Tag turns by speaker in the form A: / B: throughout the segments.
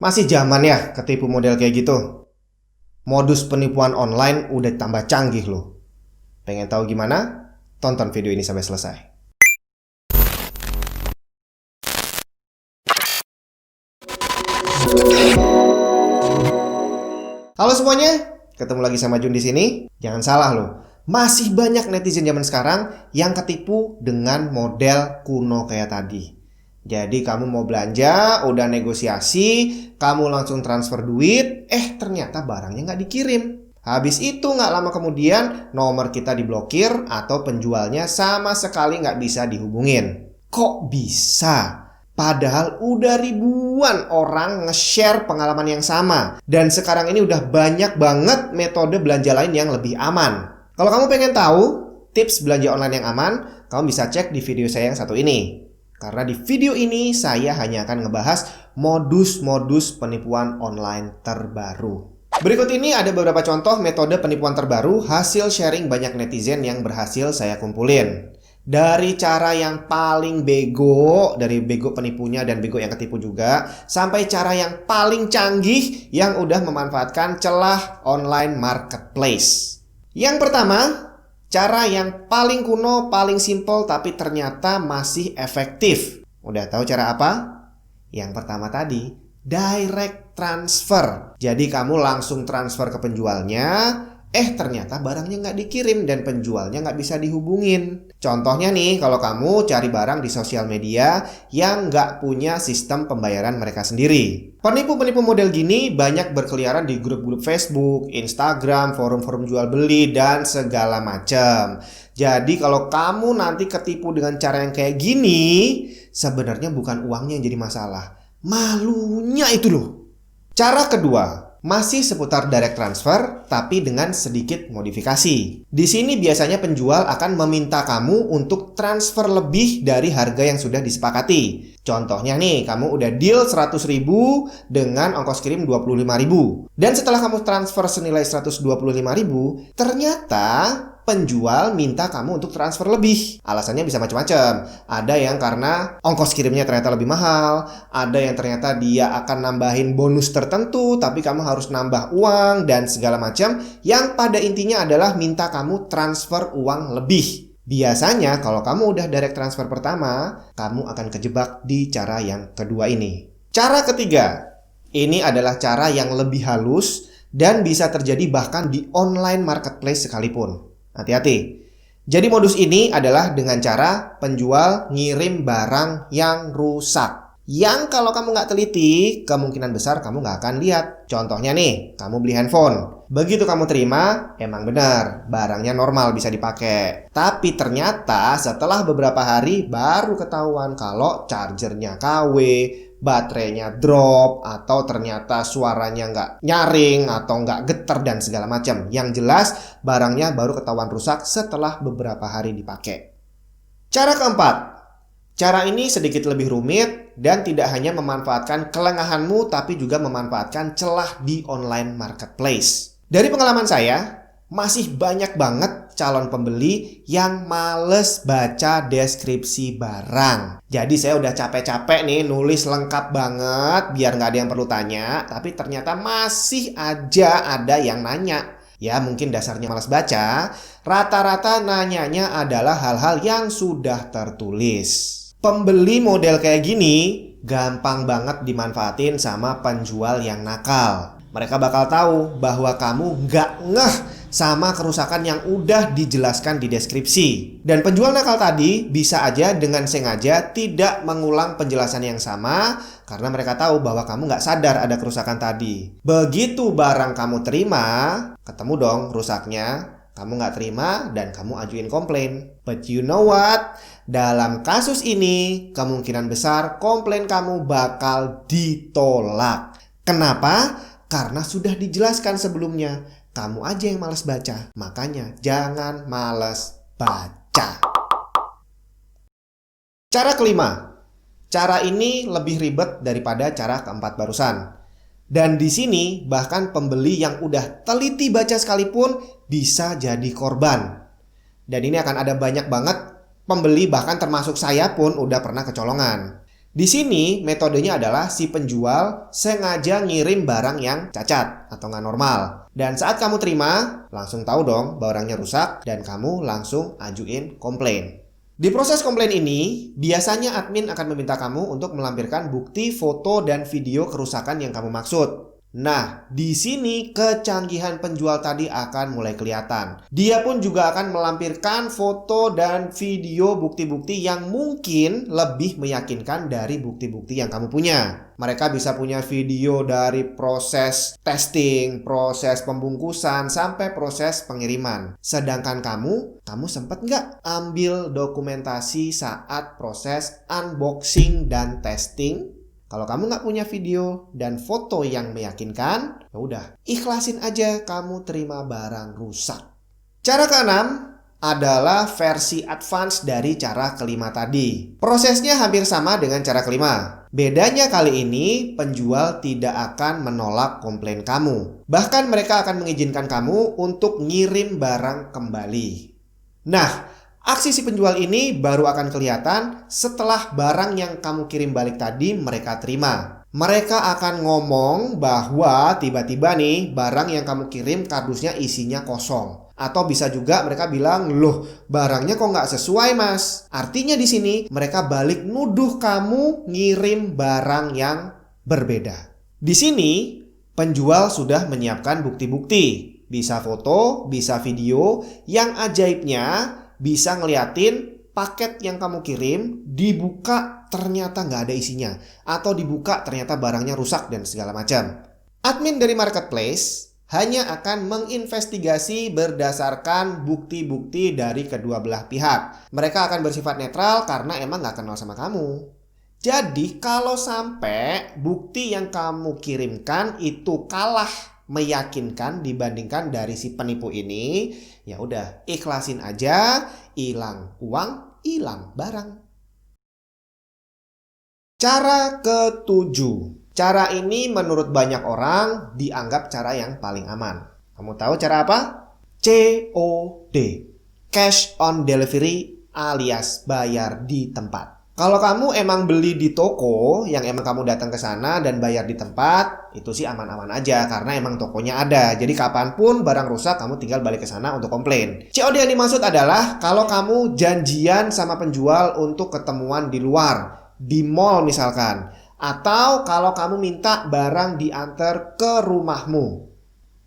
A: Masih zaman ya ketipu model kayak gitu. Modus penipuan online udah tambah canggih loh. Pengen tahu gimana? Tonton video ini sampai selesai. Halo semuanya, ketemu lagi sama Jun di sini. Jangan salah loh, masih banyak netizen zaman sekarang yang ketipu dengan model kuno kayak tadi. Jadi kamu mau belanja, udah negosiasi, kamu langsung transfer duit, ternyata barangnya nggak dikirim. Habis itu nggak lama kemudian nomor kita diblokir atau penjualnya sama sekali nggak bisa dihubungin. Kok bisa? Padahal udah ribuan orang nge-share pengalaman yang sama. Dan sekarang ini udah banyak banget metode belanja lain yang lebih aman. Kalau kamu pengen tahu tips belanja online yang aman, kamu bisa cek di video saya yang satu ini. Karena di video ini saya hanya akan ngebahas modus-modus penipuan online terbaru. Berikut ini ada beberapa contoh metode penipuan terbaru hasil sharing banyak netizen yang berhasil saya kumpulin. Dari cara yang paling bego, dari bego penipunya dan bego yang ketipu juga, sampai cara yang paling canggih yang udah memanfaatkan celah online marketplace. Yang pertama, cara yang paling kuno, paling simple tapi ternyata masih efektif. Udah tahu cara apa? Yang pertama tadi, direct transfer. Jadi kamu langsung transfer ke penjualnya, ternyata barangnya nggak dikirim dan penjualnya nggak bisa dihubungin. Contohnya nih, kalau kamu cari barang di sosial media yang nggak punya sistem pembayaran mereka sendiri. Penipu-penipu model gini banyak berkeliaran di grup-grup Facebook, Instagram, forum-forum jual beli, dan segala macam. Jadi kalau kamu nanti ketipu dengan cara yang kayak gini, sebenarnya bukan uangnya yang jadi masalah, malunya itu loh. Cara kedua, masih seputar direct transfer, tapi dengan sedikit modifikasi. Di sini biasanya penjual akan meminta kamu untuk transfer lebih dari harga yang sudah disepakati. Contohnya nih, kamu udah deal 100.000 dengan ongkos kirim 25.000. Dan setelah kamu transfer senilai 125.000, ternyata penjual minta kamu untuk transfer lebih. Alasannya bisa macam-macam. Ada yang karena ongkos kirimnya ternyata lebih mahal, ada yang ternyata dia akan nambahin bonus tertentu, tapi kamu harus nambah uang dan segala macam, yang pada intinya adalah minta kamu transfer uang lebih. Biasanya kalau kamu udah direct transfer pertama, kamu akan kejebak di cara yang kedua ini. Cara ketiga, ini adalah cara yang lebih halus dan bisa terjadi bahkan di online marketplace sekalipun. Hati-hati. Jadi modus ini adalah dengan cara penjual ngirim barang yang rusak, yang kalau kamu nggak teliti, kemungkinan besar kamu nggak akan lihat. Contohnya nih, kamu beli handphone. Begitu kamu terima, emang benar, barangnya normal bisa dipakai. Tapi ternyata setelah beberapa hari baru ketahuan kalau chargernya KW, baterainya drop, atau ternyata suaranya nggak nyaring atau nggak getar dan segala macam. Yang jelas barangnya baru ketahuan rusak setelah beberapa hari dipakai. Cara keempat, cara ini sedikit lebih rumit dan tidak hanya memanfaatkan kelengahanmu tapi juga memanfaatkan celah di online marketplace. Dari pengalaman saya, masih banyak banget calon pembeli yang males baca deskripsi barang. Jadi saya udah capek-capek nih nulis lengkap banget biar nggak ada yang perlu tanya, tapi ternyata masih aja ada yang nanya. Ya mungkin dasarnya malas baca, rata-rata nanyanya adalah hal-hal yang sudah tertulis. Pembeli model kayak gini gampang banget dimanfaatin sama penjual yang nakal. Mereka bakal tahu bahwa kamu nggak ngeh sama kerusakan yang udah dijelaskan di deskripsi. Dan penjual nakal tadi bisa aja dengan sengaja tidak mengulang penjelasan yang sama karena mereka tahu bahwa kamu nggak sadar ada kerusakan tadi. Begitu barang kamu terima, ketemu dong rusaknya, kamu nggak terima dan kamu ajuin komplain. But you know what? Dalam kasus ini, kemungkinan besar komplain kamu bakal ditolak. Kenapa? Karena sudah dijelaskan sebelumnya. Kamu aja yang malas baca. Makanya jangan malas baca. Cara kelima. Cara ini lebih ribet daripada cara keempat barusan. Dan di sini bahkan pembeli yang udah teliti baca sekalipun bisa jadi korban. Dan ini akan ada banyak banget pembeli, bahkan termasuk saya pun udah pernah kecolongan. Di sini metodenya adalah si penjual sengaja ngirim barang yang cacat atau nggak normal. Dan saat kamu terima, langsung tahu dong barangnya rusak dan kamu langsung ajuin komplain. Di proses komplain ini, biasanya admin akan meminta kamu untuk melampirkan bukti foto dan video kerusakan yang kamu maksud. Nah, di sini kecanggihan penjual tadi akan mulai kelihatan. Dia pun juga akan melampirkan foto dan video bukti-bukti yang mungkin lebih meyakinkan dari bukti-bukti yang kamu punya. Mereka bisa punya video dari proses testing, proses pembungkusan, sampai proses pengiriman. Sedangkan kamu sempet nggak ambil dokumentasi saat proses unboxing dan testing? Kalau kamu nggak punya video dan foto yang meyakinkan, ya udah, ikhlasin aja kamu terima barang rusak. Cara keenam adalah versi advance dari cara kelima tadi. Prosesnya hampir sama dengan cara kelima. Bedanya kali ini, penjual tidak akan menolak komplain kamu. Bahkan mereka akan mengizinkan kamu untuk ngirim barang kembali. Nah, aksi si penjual ini baru akan kelihatan setelah barang yang kamu kirim balik tadi mereka terima. Mereka akan ngomong bahwa tiba-tiba nih barang yang kamu kirim kardusnya isinya kosong. Atau bisa juga mereka bilang, loh barangnya kok nggak sesuai mas. Artinya di sini mereka balik nuduh kamu ngirim barang yang berbeda. Di sini penjual sudah menyiapkan bukti-bukti. Bisa foto, bisa video. Yang ajaibnya bisa ngeliatin paket yang kamu kirim dibuka ternyata nggak ada isinya. Atau dibuka ternyata barangnya rusak dan segala macam. Admin dari marketplace hanya akan menginvestigasi berdasarkan bukti-bukti dari kedua belah pihak. Mereka akan bersifat netral karena emang nggak kenal sama kamu. Jadi kalau sampai bukti yang kamu kirimkan itu kalah meyakinkan dibandingkan dari si penipu ini, ya udah ikhlasin aja, hilang uang, hilang barang. Cara ketujuh. Cara ini menurut banyak orang dianggap cara yang paling aman. Kamu tahu cara apa? COD. Cash on delivery alias bayar di tempat. Kalau kamu emang beli di toko yang emang kamu datang ke sana dan bayar di tempat, itu sih aman-aman aja karena emang tokonya ada. Jadi kapanpun barang rusak kamu tinggal balik ke sana untuk komplain. COD yang dimaksud adalah kalau kamu janjian sama penjual untuk ketemuan di luar, di mall misalkan. Atau kalau kamu minta barang diantar ke rumahmu.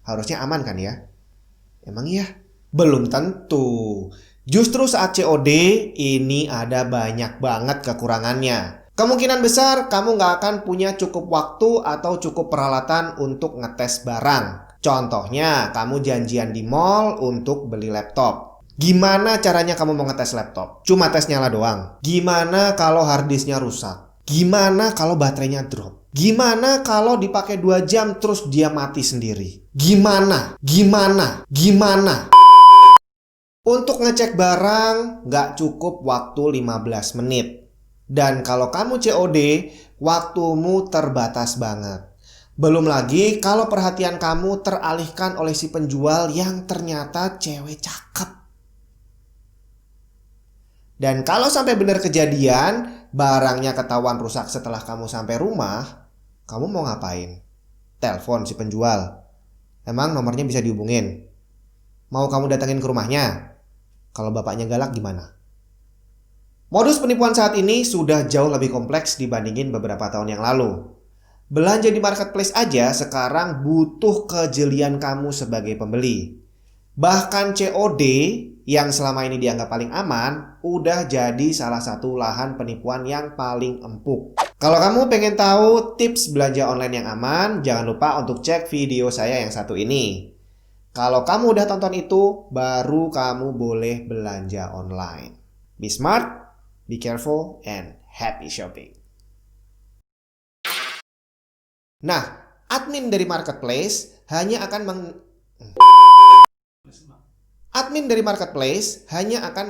A: Harusnya aman kan ya? Emang iya? Belum tentu. Justru saat COD ini ada banyak banget kekurangannya. Kemungkinan besar kamu nggak akan punya cukup waktu atau cukup peralatan untuk ngetes barang. Contohnya kamu janjian di mall untuk beli laptop. Gimana caranya kamu mau ngetes laptop? Cuma tes nyala doang. Gimana kalau harddisknya rusak? Gimana kalau baterainya drop? Gimana kalau dipakai 2 jam terus dia mati sendiri? Gimana? Untuk ngecek barang nggak cukup waktu 15 menit. Dan kalau kamu COD, waktumu terbatas banget. Belum lagi kalau perhatian kamu teralihkan oleh si penjual yang ternyata cewek cakep. Dan kalau sampai benar kejadian, barangnya ketahuan rusak setelah kamu sampai rumah, kamu mau ngapain? Telepon si penjual. Emang nomornya bisa dihubungin? Mau kamu datangin ke rumahnya? Kalau bapaknya galak gimana? Modus penipuan saat ini sudah jauh lebih kompleks dibandingin beberapa tahun yang lalu. Belanja di marketplace aja sekarang butuh kejelian kamu sebagai pembeli. Bahkan COD yang selama ini dianggap paling aman, udah jadi salah satu lahan penipuan yang paling empuk. Kalau kamu pengen tahu tips belanja online yang aman, jangan lupa untuk cek video saya yang satu ini. Kalau kamu udah tonton itu, baru kamu boleh belanja online. Be smart, be careful, and happy shopping. Nah, admin dari marketplace hanya akan Admin dari marketplace hanya akan